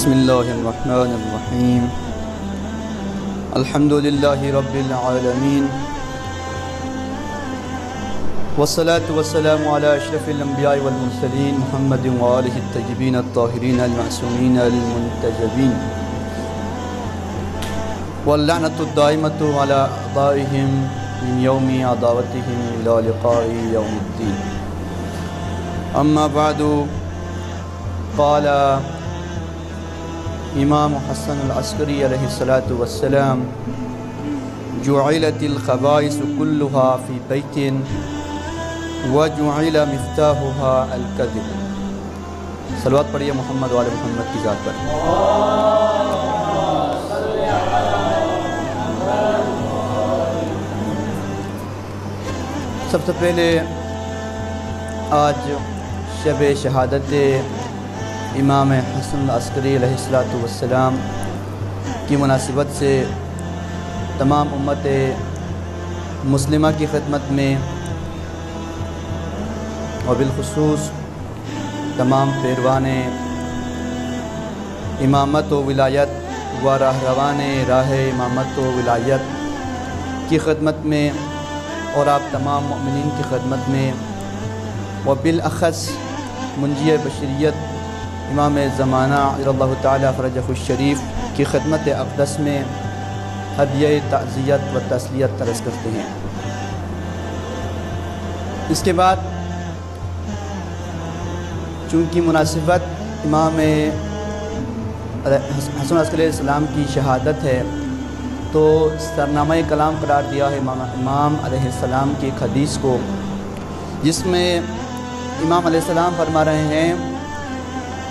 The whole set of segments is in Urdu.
بسم اللہ الرحمن الرحیم الحمد للہ رب العالمین والصلاة والسلام علی اشرف الانبیاء والمرسلین محمد وآلہ الطیبین الطاہرین المعصومین المنتجبین واللعنۃ الدائمۃ علی اعدائہم من یوم عداوتہم الی لقاء یوم الدین اما بعد قال امام حسن العسکری علیہ السلام جعلت الخبائث كلها في بيت وجعل مفتاحها الكذب۔ صلوات پڑھیے محمد وآل محمد کی ذات پر۔ سب سے پہلے آج شب شہادت امام حسن العسکری علیہ السلام کی مناسبت سے تمام امت مسلمہ کی خدمت میں اور بالخصوص تمام پیروان امامت و ولایت و راہروان راہ امامت و ولایت کی خدمت میں اور آپ تمام مؤمنین کی خدمت میں و بالاخص منجی بشریت امام زمانہ اللہ تعالی فرجہ الشریف کی خدمت اقدس میں ہدیہ تعزیت و تسلیت ترس کرتے ہیں۔ اس کے بعد چونکہ مناسبت امام حسن العسکری علیہ السلام کی شہادت ہے تو سرنامہ کلام قرار دیا ہے امام علیہ السلام کی ایک حدیث کو، جس میں امام علیہ السلام فرما رہے ہیں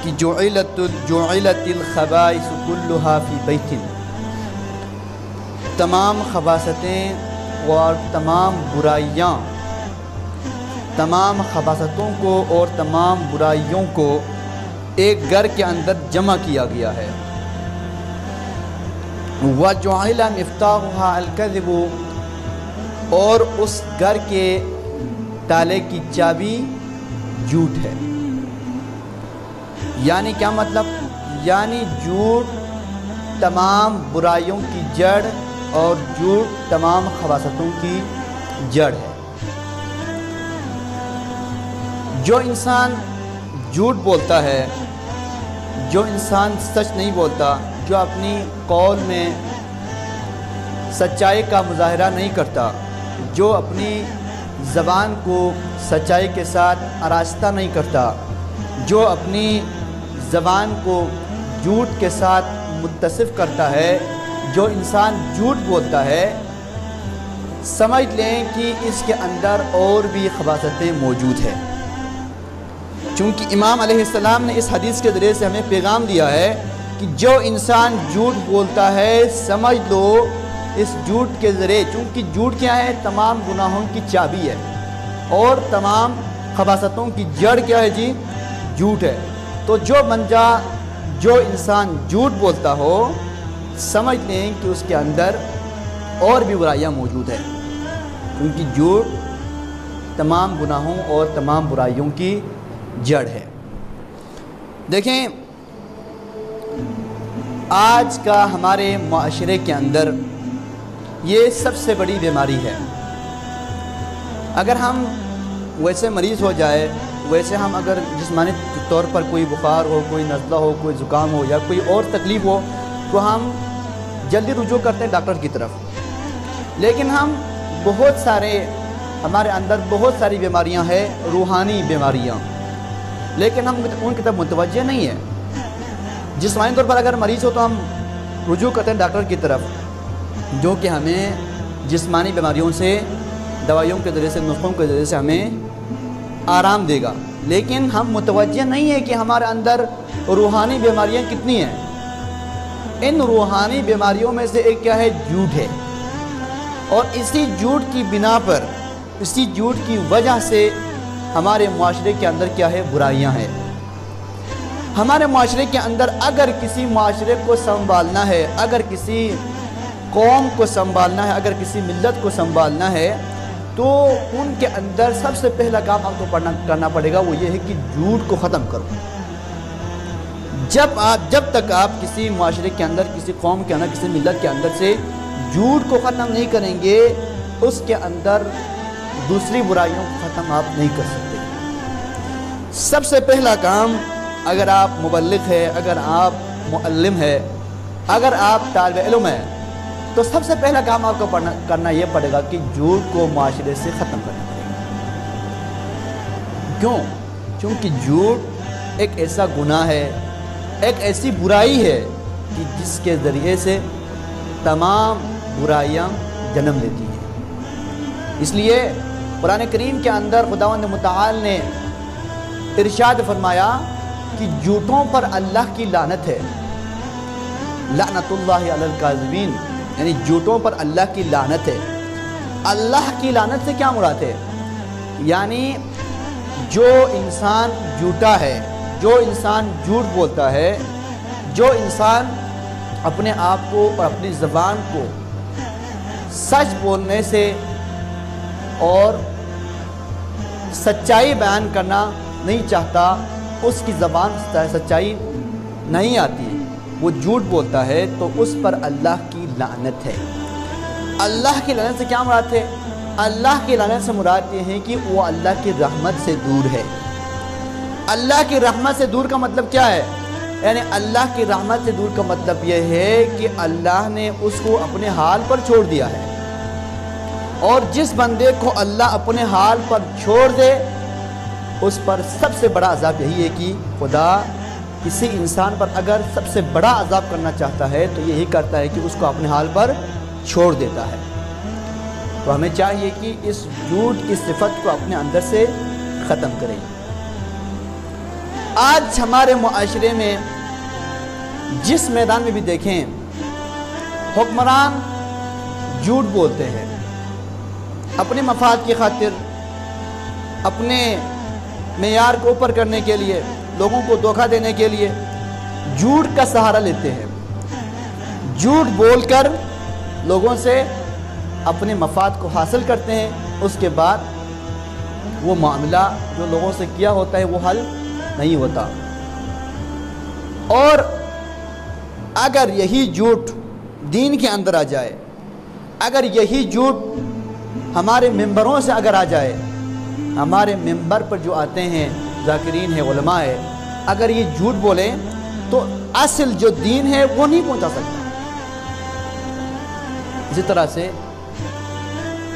کہ جعلت الخبائث كلها في بیت، تمام خباثتیں اور تمام برائیاں، تمام خباثتوں کو اور تمام برائیوں کو ایک گھر کے اندر جمع کیا گیا ہے۔ وجعل مفتاحها الكذب، اور اس گھر کے تالے کی چابی جھوٹ ہے۔ یعنی کیا مطلب؟ یعنی جھوٹ تمام برائیوں کی جڑ اور جھوٹ تمام خباثتوں کی جڑ ہے۔ جو انسان جھوٹ بولتا ہے، جو انسان سچ نہیں بولتا، جو اپنی قول میں سچائی کا مظاہرہ نہیں کرتا، جو اپنی زبان کو سچائی کے ساتھ آراستہ نہیں کرتا، جو اپنی زبان کو جھوٹ کے ساتھ متصف کرتا ہے، جو انسان جھوٹ بولتا ہے، سمجھ لیں کہ اس کے اندر اور بھی خباثتیں موجود ہیں۔ چونکہ امام علیہ السلام نے اس حدیث کے ذریعے سے ہمیں پیغام دیا ہے کہ جو انسان جھوٹ بولتا ہے، سمجھ لو اس جھوٹ کے ذریعے، چونکہ جھوٹ کیا ہے؟ تمام گناہوں کی چابی ہے اور تمام خباثتوں کی جڑ کیا ہے جی؟ جھوٹ ہے۔ تو جو انسان جھوٹ بولتا ہو، سمجھ لیں کہ اس کے اندر اور بھی برائیاں موجود ہیں، کیونکہ جھوٹ تمام گناہوں اور تمام برائیوں کی جڑ ہے۔ دیکھیں، آج کا ہمارے معاشرے کے اندر یہ سب سے بڑی بیماری ہے۔ اگر ہم ویسے مریض ہو جائے، ویسے ہم اگر جسمانی طور پر کوئی بخار ہو، کوئی نزلہ ہو، کوئی زکام ہو یا کوئی اور تکلیف ہو، تو ہم جلدی رجوع کرتے ہیں ڈاکٹر کی طرف۔ لیکن ہمارے اندر بہت ساری بیماریاں ہیں، روحانی بیماریاں، لیکن ہم ان کی طرف متوجہ نہیں ہیں۔ جسمانی طور پر اگر مریض ہو تو ہم رجوع کرتے ہیں ڈاکٹر کی طرف، جو کہ ہمیں جسمانی بیماریوں سے دوائیوں کے ذریعے سے، نسخوں کے ذریعے سے ہمیں آرام دے گا، لیکن ہم متوجہ نہیں ہیں کہ ہمارے اندر روحانی بیماریاں کتنی ہیں۔ ان روحانی بیماریوں میں سے ایک کیا ہے؟ جھوٹ ہے، اور اسی جھوٹ کی بنا پر، اسی جھوٹ کی وجہ سے ہمارے معاشرے کے اندر کیا ہے؟ برائیاں ہیں۔ ہمارے معاشرے کے اندر اگر کسی معاشرے کو سنبھالنا ہے، اگر کسی قوم کو سنبھالنا ہے، اگر کسی ملت کو سنبھالنا ہے، تو ان کے اندر سب سے پہلا کام آپ کو کرنا پڑے گا، وہ یہ ہے کہ جھوٹ کو ختم کرو۔ جب تک آپ کسی معاشرے کے اندر، کسی قوم کے اندر، کسی ملت کے اندر سے جھوٹ کو ختم نہیں کریں گے، اس کے اندر دوسری برائیوں کو ختم آپ نہیں کر سکتے۔ سب سے پہلا کام، اگر آپ مبلغ ہے، اگر آپ معلم ہے، اگر آپ طالب علم ہے، تو سب سے پہلا کام آپ کو کرنا یہ پڑے گا کہ جھوٹ کو معاشرے سے ختم کرنا پڑے گا۔ کیوں؟ کیونکہ جھوٹ ایک ایسا گناہ ہے، ایک ایسی برائی ہے کہ جس کے ذریعے سے تمام برائیاں جنم لیتی ہیں۔ اس لیے قرآن کریم کے اندر خداوند متعال نے ارشاد فرمایا کہ جھوٹوں پر اللہ کی لعنت ہے، لعنت اللہ علی الکاذبین، یعنی جھوٹوں پر اللہ کی لعنت ہے۔ اللہ کی لعنت سے کیا مراد ہے؟ یعنی جو انسان جھوٹا ہے، جو انسان جھوٹ بولتا ہے، جو انسان اپنے آپ کو اور اپنی زبان کو سچ بولنے سے اور سچائی بیان کرنا نہیں چاہتا، اس کی زبان سچائی نہیں آتی، وہ جھوٹ بولتا ہے، تو اس پر اللہ کی لعنت ہے۔ اللہ کی لعنت سے کیا مراد ہے؟ اللہ کی لعنت سے مراد یہ ہے کہ وہ اللہ کی رحمت سے دور ہے۔ اللہ کی رحمت سے دور کا مطلب کیا ہے؟ یعنی اللہ کی رحمت سے دور کا مطلب یہ ہے کہ اللہ نے اس کو اپنے حال پر چھوڑ دیا ہے، اور جس بندے کو اللہ اپنے حال پر چھوڑ دے، اس پر سب سے بڑا عذاب یہی ہے کہ خدا کسی انسان پر اگر سب سے بڑا عذاب کرنا چاہتا ہے تو یہی کرتا ہے کہ اس کو اپنے حال پر چھوڑ دیتا ہے۔ تو ہمیں چاہیے کہ اس جھوٹ کی صفت کو اپنے اندر سے ختم کریں۔ آج ہمارے معاشرے میں جس میدان میں بھی دیکھیں، حکمران جھوٹ بولتے ہیں، اپنے مفاد کی خاطر، اپنے معیار کو اوپر کرنے کے لیے، لوگوں کو دھوکہ دینے کے لیے جھوٹ کا سہارا لیتے ہیں۔ جھوٹ بول کر لوگوں سے اپنے مفاد کو حاصل کرتے ہیں، اس کے بعد وہ معاملہ جو لوگوں سے کیا ہوتا ہے وہ حل نہیں ہوتا۔ اور اگر یہی جھوٹ دین کے اندر آ جائے، اگر یہی جھوٹ ہمارے ممبروں سے اگر آ جائے، ہمارے ممبر پر جو آتے ہیں ذاکرین ہیں، علماء ہے، اگر یہ جھوٹ بولیں تو اصل جو دین ہے وہ نہیں پہنچا سکتا۔ اسی طرح سے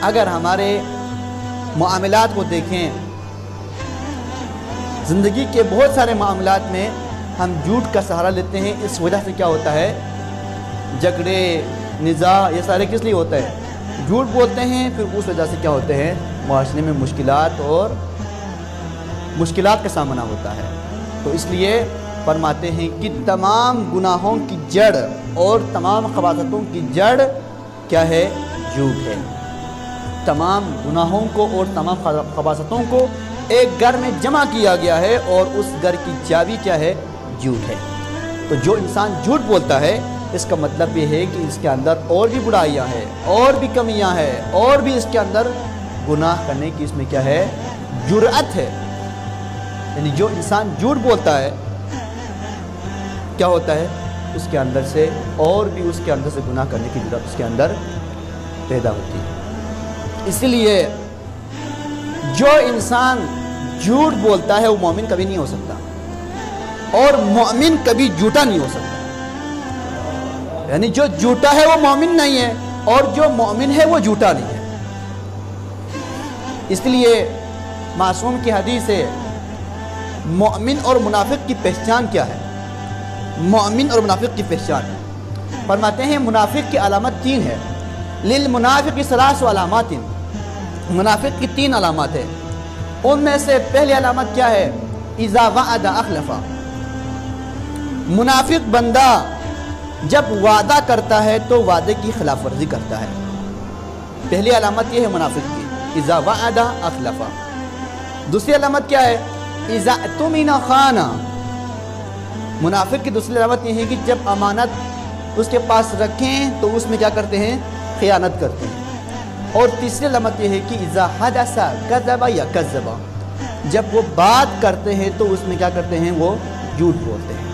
اگر ہمارے معاملات کو دیکھیں، زندگی کے بہت سارے معاملات میں ہم جھوٹ کا سہارا لیتے ہیں۔ اس وجہ سے کیا ہوتا ہے؟ جھگڑے، نزاع، یہ سارے کس لیے ہوتا ہے؟ جھوٹ بولتے ہیں، پھر اس وجہ سے کیا ہوتے ہیں؟ معاشرے میں مشکلات کا سامنا ہوتا ہے۔ تو اس لیے فرماتے ہیں کہ تمام گناہوں کی جڑ اور تمام خباثتوں کی جڑ کیا ہے؟ جھوٹ ہے۔ تمام گناہوں کو اور تمام خباثتوں کو ایک گھر میں جمع کیا گیا ہے، اور اس گھر کی چابی کیا ہے؟ جھوٹ ہے۔ تو جو انسان جھوٹ بولتا ہے، اس کا مطلب یہ ہے کہ اس کے اندر اور بھی برائیاں ہیں، اور بھی کمیاں ہیں، اور بھی اس کے اندر گناہ کرنے کی اس میں کیا ہے؟ جرأت ہے۔ یعنی جو انسان جھوٹ بولتا ہے، کیا ہوتا ہے؟ اس کے اندر سے اور بھی اس کے اندر سے گناہ کرنے کی جرأت اس کے اندر پیدا ہوتی ہے۔ اسی لیے جو انسان جھوٹ بولتا ہے وہ مومن کبھی نہیں ہو سکتا، اور مومن کبھی جھوٹا نہیں ہو سکتا۔ یعنی جو جھوٹا ہے وہ مومن نہیں ہے، اور جو مومن ہے وہ جھوٹا نہیں ہے۔ اس لیے معصوم کی حدیث ہے، مومن اور منافق کی پہچان کیا ہے؟ مومن اور منافق کی پہچان فرماتے ہیں منافق کی علامت 3 ہے۔ للمنافق 3 علامات، منافق کی 3 علامات ہیں۔ ان میں سے پہلی علامت کیا ہے؟ اذا وعد اخلف، منافق بندہ جب وعدہ کرتا ہے تو وعدے کی خلاف ورزی کرتا ہے۔ پہلی علامت یہ ہے منافق کی، اذا وعد اخلف۔ دوسری علامت کیا ہے؟ اذا اؤتمن خان، منافق کی دوسری علامت یہ ہے کہ جب امانت اس کے پاس رکھیں تو اس میں کیا کرتے ہیں؟ خیانت کرتے ہیں۔ اور تیسری علامت یہ ہے کہ اذا حدث کذب یا کذب، جب وہ بات کرتے ہیں تو اس میں کیا کرتے ہیں؟ وہ جھوٹ بولتے ہیں۔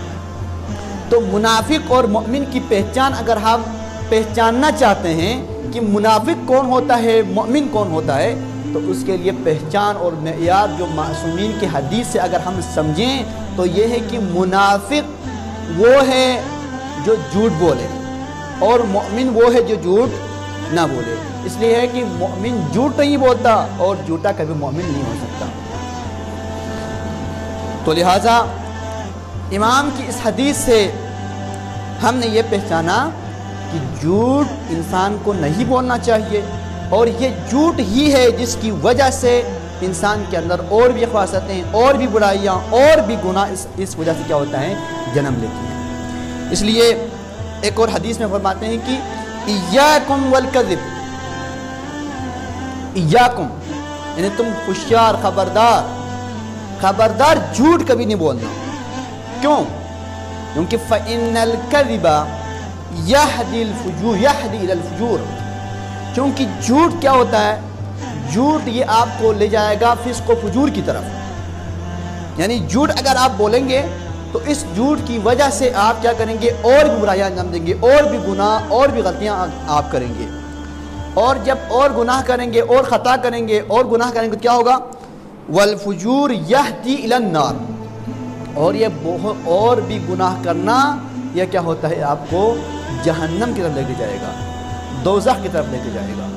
تو منافق اور مومن کی پہچان اگر ہم پہچاننا چاہتے ہیں کہ منافق کون ہوتا ہے، مومن کون ہوتا ہے، تو اس کے لیے پہچان اور معیار جو معصومین کی حدیث سے اگر ہم سمجھیں تو یہ ہے کہ منافق وہ ہے جو جھوٹ بولے اور مومن وہ ہے جو جھوٹ نہ بولے۔ اس لیے ہے کہ مومن جھوٹ نہیں بولتا اور جھوٹا کبھی مومن نہیں ہو سکتا۔ تو لہٰذا امام کی اس حدیث سے ہم نے یہ پہچانا کہ جھوٹ انسان کو نہیں بولنا چاہیے، اور یہ جھوٹ ہی ہے جس کی وجہ سے انسان کے اندر اور بھی خواصتیں اور بھی برائیاں اور بھی گناہ اس وجہ سے کیا ہوتا ہے، جنم لیتی ہیں۔ اس لیے ایک اور حدیث میں فرماتے ہیں کہ ایاکم والکذب، ایاکم یعنی تم ہوشیار، خبردار جھوٹ کبھی نہیں بولنا۔ کیوں؟ کیونکہ فَإِنَّ الْكَذِبَ يَهْدِي إِلَى الْفُجُورِ، کیونکہ جھوٹ کیا ہوتا ہے، جھوٹ یہ آپ کو لے جائے گا فسق و فجور کی طرف۔ یعنی جھوٹ اگر آپ بولیں گے تو اس جھوٹ کی وجہ سے آپ کیا کریں گے، اور بھی برائیاں انجام دیں گے، اور بھی گناہ اور بھی غلطیاں آپ کریں گے، اور جب اور گناہ کریں گے اور خطا کریں گے اور گناہ کریں گے تو کیا ہوگا، والفجور یہدی الی النار، اور یہ اور بھی گناہ کرنا یہ کیا ہوتا ہے، آپ کو جہنم کی طرف لے کے جائے گا، دوزخ کی طرف لے کے جائے گا۔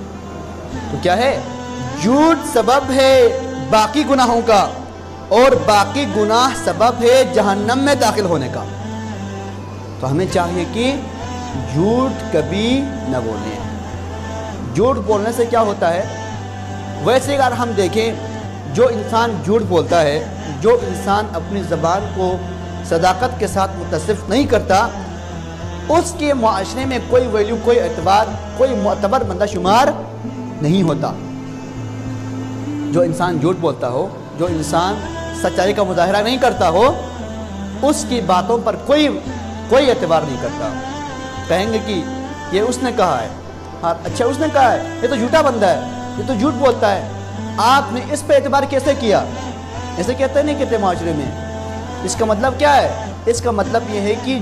تو کیا ہے، جھوٹ سبب ہے باقی گناہوں کا، اور باقی گناہ سبب ہے جہنم میں داخل ہونے کا۔ تو ہمیں چاہیے کہ جھوٹ کبھی نہ بولیں۔ جھوٹ بولنے سے کیا ہوتا ہے، ویسے اگر ہم دیکھیں جو انسان جھوٹ بولتا ہے، جو انسان اپنی زبان کو صداقت کے ساتھ متصف نہیں کرتا، اس کے معاشرے میں کوئی ویلیو، کوئی اعتبار، کوئی معتبر بندہ شمار نہیں ہوتا۔ جو انسان جھوٹ بولتا ہو، جو انسان سچائی کا مظاہرہ نہیں کرتا ہو، اس کی باتوں پر کوئی اعتبار نہیں کرتا۔ کہیں گے کہ یہ اس نے کہا ہے، ہاں اچھا اس نے کہا ہے، یہ تو جھوٹا بندہ ہے، یہ تو جھوٹ بولتا ہے، آپ نے اس پہ اعتبار کیسے کیا؟ ایسے کہتے نہیں کہتے معاشرے میں۔ اس کا مطلب کیا ہے؟ اس کا مطلب یہ ہے کہ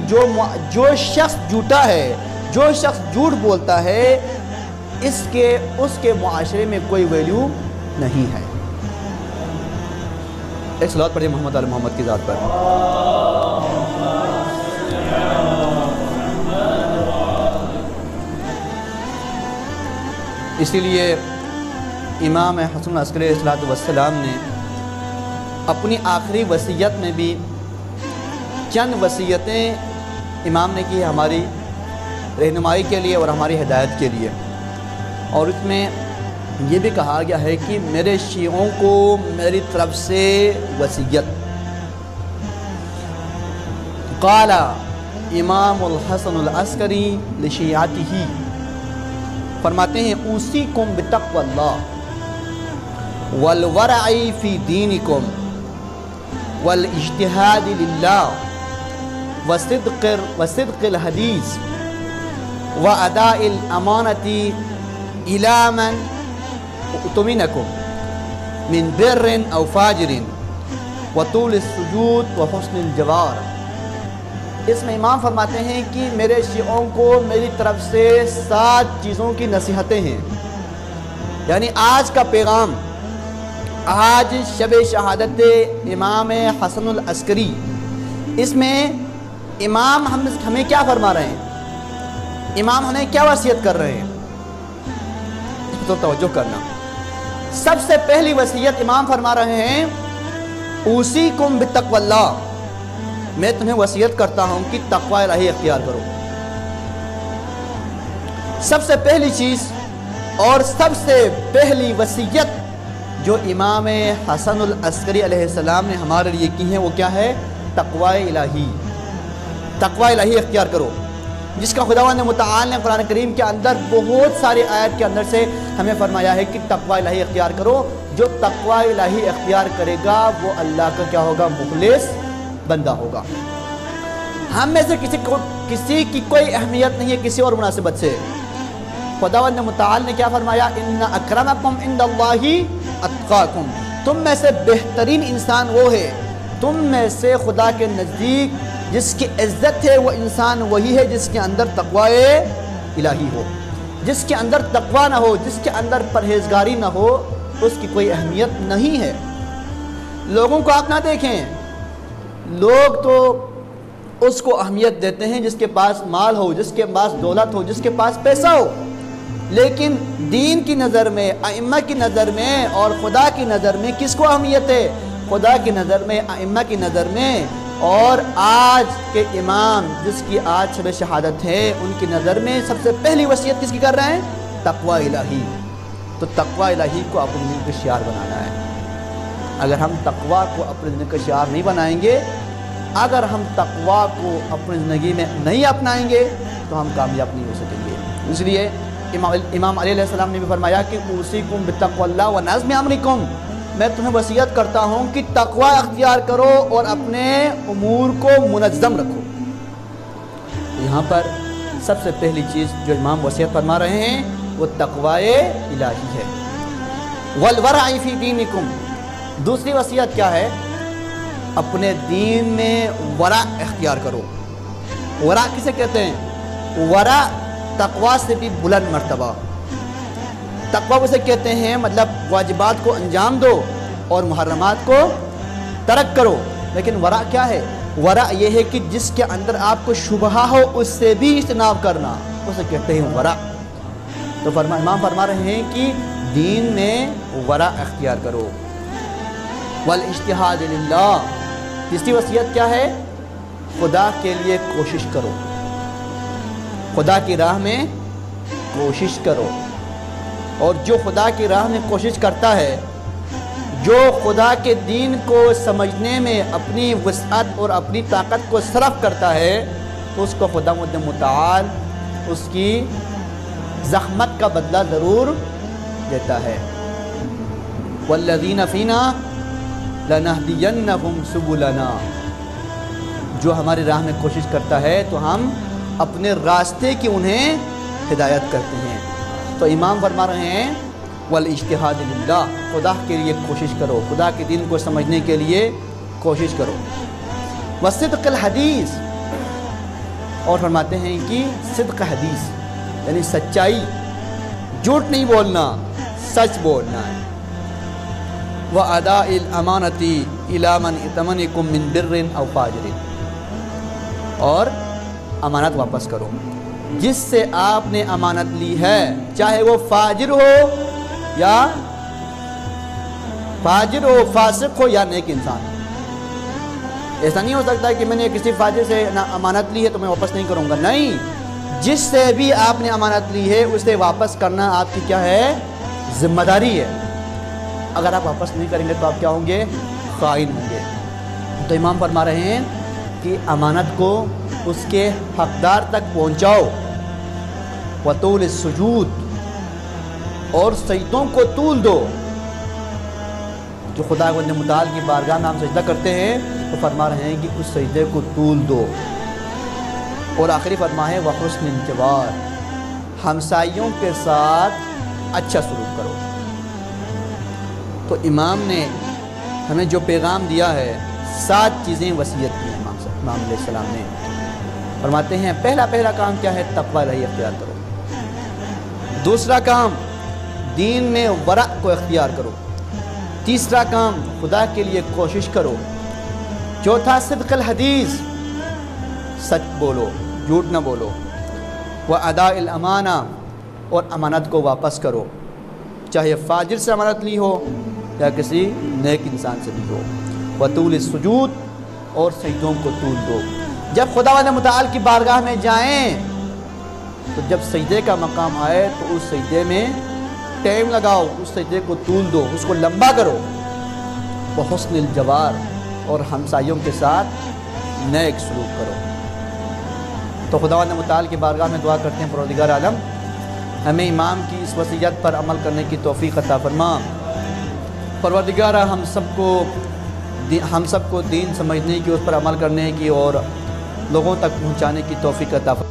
جو شخص جھوٹا ہے، جو شخص جھوٹ بولتا ہے، اس کے معاشرے میں کوئی ویلیو نہیں ہے۔ ایک صلوات پڑھیں محمد علی محمد کی ذات پر۔ اسی لیے امام حسن عسکری علیہ السلام نے اپنی آخری وصیت میں بھی چند وصیتیں امام نے کی ہماری رہنمائی کے لیے اور ہماری ہدایت کے لیے، اور اس میں یہ بھی کہا گیا ہے کہ میرے شیعوں کو میری طرف سے وصیت۔ قال امام الحسن العسکری لشیعتہ، فرماتے ہیں اوصیکم بتقوی اللہ والورع فی دینکم والاجتہاد للہ وصدق الحدیث واداء الامانۃ الی من اؤتمنکم من بر او فاجر وطول السجود وحسن الجوار۔ اس میں امام فرماتے ہیں کہ میرے شیعوں کو میری طرف سے 7 چیزوں کی نصیحتیں ہیں۔ یعنی آج کا پیغام، آج شب شہادت امام حسن العسکری، اس میں امام ہمیں کیا فرما رہے ہیں، امام ہمیں کیا وصیت کر رہے ہیں، اس پر توجہ کرنا۔ سب سے پہلی وصیت امام فرما رہے ہیں اوصیکم بتقوی اللہ، میں تمہیں وصیت کرتا ہوں کہ تقوی الہی اختیار کرو۔ سب سے پہلی چیز اور سب سے پہلی وصیت جو امام حسن العسکری علیہ السلام نے ہمارے لیے کی ہے وہ کیا ہے، تقوی الہی، تقوی الہی اختیار کرو، جس کا خداوند متعال نے قرآن کریم کے اندر بہت ساری آیت کے اندر سے ہمیں فرمایا ہے کہ تقوی الہی اختیار کرو۔ جو تقوی الہی اختیار کرے گا وہ اللہ کا کیا ہوگا، مخلص بندہ ہوگا۔ ہم میں سے کسی کی کوئی اہمیت نہیں ہے کسی اور مناسبت سے۔ خداوند متعال نے کیا فرمایا، ان اکرمکم عند اللہ اتقاکم، تم میں سے بہترین انسان وہ ہے، تم میں سے خدا کے نزدیک جس کی عزت ہے وہ انسان وہی ہے جس کے اندر تقوی الہی ہو۔ جس کے اندر تقوی نہ ہو، جس کے اندر پرہیزگاری نہ ہو، اس کی کوئی اہمیت نہیں ہے۔ لوگوں کو آپ نہ دیکھیں، لوگ تو اس کو اہمیت دیتے ہیں جس کے پاس مال ہو، جس کے پاس دولت ہو، جس کے پاس پیسہ ہو، لیکن دین کی نظر میں، ائمہ کی نظر میں اور خدا کی نظر میں کس کو اہمیت ہے؟ خدا کی نظر میں، ائمہ کی نظر میں، اور آج کے امام جس کی آج شب شہادت ہے ان کی نظر میں سب سے پہلی وصیت کس کی کر رہے ہیں؟ تقوی الہی۔ تو تقوی الہی کو اپنے دین کا شعار بنانا ہے۔ اگر ہم تقوی کو اپنے دین کا شعار نہیں بنائیں گے، اگر ہم تقوی کو اپنی زندگی میں نہیں اپنائیں گے تو ہم کامیاب نہیں ہو سکیں گے۔ اس لیے امام علی علیہ السلام نے بھی فرمایا کہ اوصیکم بتقوی اللہ و نظم امرکم، میں تمہیں وصیت کرتا ہوں کہ تقوی اختیار کرو اور اپنے امور کو منظم رکھو۔ یہاں پر سب سے پہلی چیز جو امام وصیت فرما رہے ہیں وہ تقوی الہی ہے۔ والورع فی دینکم، دوسری وصیت کیا ہے؟ اپنے دین میں ورع اختیار کرو۔ ورع کسے کہتے ہیں؟ ورع تقوی سے بھی بلند مرتبہ۔ تقوی اسے کہتے ہیں مطلب واجبات کو انجام دو اور محرمات کو ترک کرو، لیکن ورع کیا ہے؟ ورع یہ ہے کہ جس کے اندر آپ کو شبہہ ہو اس سے بھی اجتناب کرنا، اسے کہتے ہیں ورع۔ تو امام فرما رہے ہیں کہ دین میں ورع اختیار کرو۔ والاجتہاد للہ، تیسری وصیت کیا ہے؟ خدا کے لیے کوشش کرو، خدا کی راہ میں کوشش کرو۔ اور جو خدا کی راہ میں کوشش کرتا ہے، جو خدا کے دین کو سمجھنے میں اپنی وسعت اور اپنی طاقت کو صرف کرتا ہے، تو اس کو خداوند متعال اس کی زحمت کا بدلہ ضرور دیتا ہے۔ والذین فینا لنہدینہم سبلنا، جو ہماری راہ میں کوشش کرتا ہے تو ہم اپنے راستے کی انہیں ہدایت کرتے ہیں۔ تو امام فرما رہے ہیں والاجتہاد للہ، خدا کے لیے کوشش کرو، خدا کے دین کو سمجھنے کے لیے کوشش کرو۔ وصدق الحدیث، اور فرماتے ہیں کہ صدق حدیث یعنی سچائی، جھوٹ نہیں بولنا، سچ بولنا ہے۔ وَأَدَاءِ الْأَمَانَةِ إِلَى مَنْ ائْتَمَنَكُم مِّن بِرٍّ أَوْ فَاجِرٍ، اور امانت واپس کرو جس سے آپ نے امانت لی ہے، چاہے وہ فاجر ہو یا فاسق ہو یا نیک انسان۔ ایسا نہیں ہو سکتا کہ میں نے کسی فاجر سے امانت لی ہے تو میں واپس نہیں کروں گا، نہیں، جس سے بھی آپ نے امانت لی ہے اسے واپس کرنا آپ کی کیا ہے؟ ذمہ داری ہے۔ اگر آپ واپس نہیں کریں گے تو آپ کیا ہوں گے؟ خائن ہوں گے۔ تو امام فرما رہے ہیں کہ امانت کو اس کے حقدار تک پہنچاؤ۔ وطول السجود، اور سجدوں کو طول دو۔ جو خدا متعال کی بارگاہ میں ہم سجدہ کرتے ہیں تو فرما رہے ہیں کہ اس سجدے کو طول دو۔ اور آخری فرما ہے وحسن الجوار، ہمسائیوں کے ساتھ اچھا سلوک کرو۔ تو امام نے ہمیں جو پیغام دیا ہے، 7 چیزیں وصیت کی ہیں امام علیہ السلام نے۔ فرماتے ہیں پہلا کام کیا ہے؟ تقوی الہی اختیار کرو۔ دوسرا کام دین میں ورع کو اختیار کرو۔ تیسرا کام خدا کے لیے کوشش کرو۔ چوتھا صدق الحدیث، سچ بولو، جھوٹ نہ بولو۔ وَأَدَاءِ الْأَمَانَةِ، اور امانت کو واپس کرو، چاہے فاجر سے امانت لی ہو یا کسی نیک انسان سے بھی ہو۔ وطول السجود، اور سجدوں کو طول دو۔ جب خداوند متعال کی بارگاہ میں جائیں تو جب سجدے کا مقام آئے تو اس سجدے میں ٹائم لگاؤ، اس سجدے کو طول دو، اس کو لمبا کرو۔ وحسن الجوار، اور ہمسائیوں کے ساتھ نیک سلوک کرو۔ تو خداوند متعال کی بارگاہ میں دعا کرتے ہیں پروردگار عالم ہمیں امام کی اس وصیت پر عمل کرنے کی توفیق عطا فرما۔ پروردگار ہم سب کو دین سمجھنے کی، اس پر عمل کرنے کی اور لوگوں تک پہنچانے کی توفیق عطا فرما۔